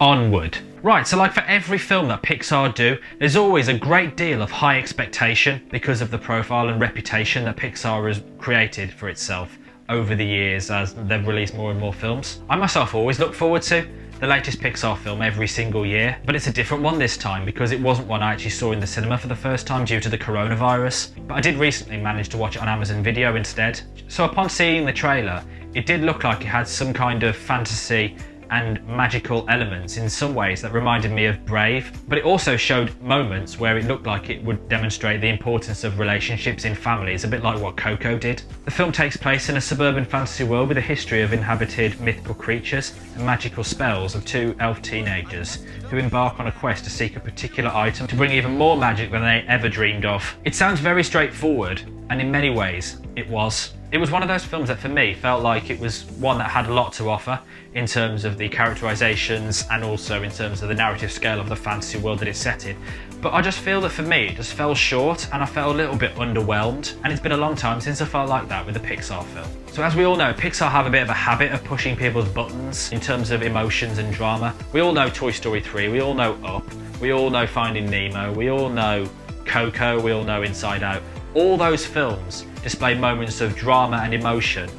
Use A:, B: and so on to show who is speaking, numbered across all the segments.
A: Onward. Right, so like for every film that Pixar do, there's always a great deal of high expectation because of the profile and reputation that Pixar has created for itself over the years as they've released more and more films. I myself always look forward to the latest Pixar film every single year, but it's a different one this time because it wasn't one I actually saw in the cinema for the first time due to the coronavirus. But I did recently manage to watch it on Amazon Video instead. So upon seeing the trailer, it did look like it had some kind of fantasy and magical elements in some ways that reminded me of Brave, but it also showed moments where it looked like it would demonstrate the importance of relationships in families, a bit like what Coco did. The film takes place in a suburban fantasy world with a history of inhabited mythical creatures and magical spells of two elf teenagers who embark on a quest to seek a particular item to bring even more magic than they ever dreamed of. It sounds very straightforward, and in many ways it was. It was one of those films that for me felt like it was one that had a lot to offer in terms of the characterizations and also in terms of the narrative scale of the fantasy world that it's set in. But I just feel that for me it just fell short and I felt a little bit underwhelmed, and it's been a long time since I felt like that with a Pixar film. So as we all know, Pixar have a bit of a habit of pushing people's buttons in terms of emotions and drama. We all know Toy Story 3, we all know Up, we all know Finding Nemo, we all know Coco, we all know Inside Out. All those films display moments of drama and emotion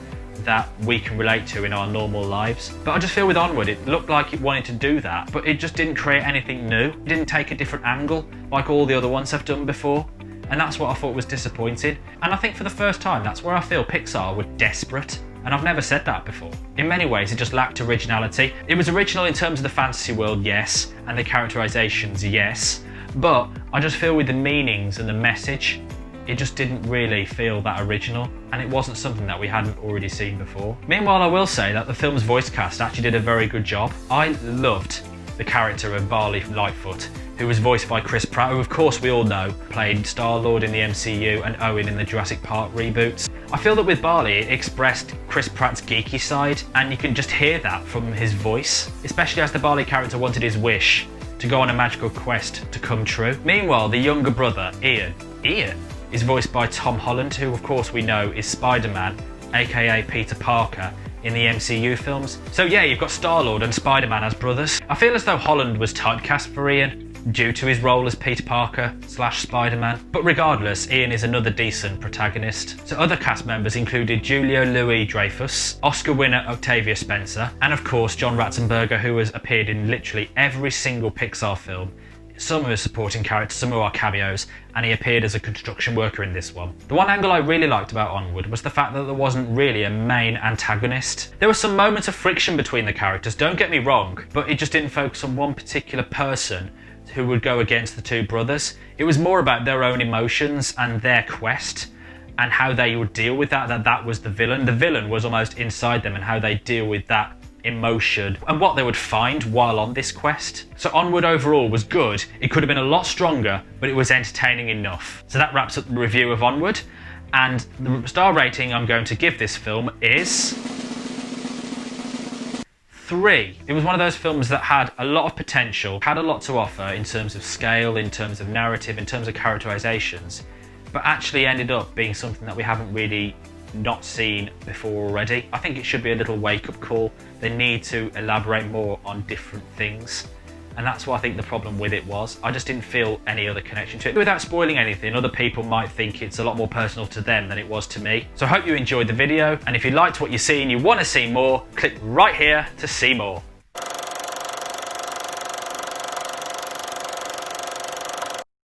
A: that we can relate to in our normal lives. But I just feel with Onward, it looked like it wanted to do that, but it just didn't create anything new. It didn't take a different angle like all the other ones have done before. And that's what I thought was disappointing. And I think for the first time, that's where I feel Pixar were desperate. And I've never said that before. In many ways, it just lacked originality. It was original in terms of the fantasy world, yes, and the characterizations, yes. But I just feel with the meanings and the message, it just didn't really feel that original, and it wasn't something that we hadn't already seen before. Meanwhile, I will say that the film's voice cast actually did a very good job. I loved the character of Barley Lightfoot, who was voiced by Chris Pratt, who of course we all know played Star-Lord in the MCU and Owen in the Jurassic Park reboots. I feel that with Barley, it expressed Chris Pratt's geeky side, and you can just hear that from his voice, especially as the Barley character wanted his wish to go on a magical quest to come true. Meanwhile, the younger brother, Ian, is voiced by Tom Holland, who of course we know is Spider-Man, aka Peter Parker, in the MCU films. So yeah, you've got Star-Lord and Spider-Man as brothers. I feel as though Holland was typecast for Ian due to his role as Peter Parker / Spider-Man. But regardless, Ian is another decent protagonist. So other cast members included Julia Louis-Dreyfus, Oscar winner Octavia Spencer, and of course John Ratzenberger, who has appeared in literally every single Pixar film. Some are supporting characters, some are cameos, and he appeared as a construction worker in this one. The one angle I really liked about Onward was the fact that there wasn't really a main antagonist. There were some moments of friction between the characters, don't get me wrong, but it just didn't focus on one particular person who would go against the two brothers. It was more about their own emotions and their quest and how they would deal with that was the villain. The villain was almost inside them and how they deal with that emotion and what they would find while on this quest. So Onward overall was good. It could have been a lot stronger, but it was entertaining enough. So that wraps up the review of Onward, and the star rating I'm going to give this film is 3. It was one of those films that had a lot of potential, had a lot to offer in terms of scale, in terms of narrative, in terms of characterizations, but actually ended up being something that we haven't really not seen before already. I think it should be a little wake-up call. They need to elaborate more on different things, and that's what I think the problem with it was. I just didn't feel any other connection to it. Without spoiling anything, other people might think it's a lot more personal to them than it was to me. So I hope you enjoyed the video, and if you liked what you see and you want to see more, click right here to see more.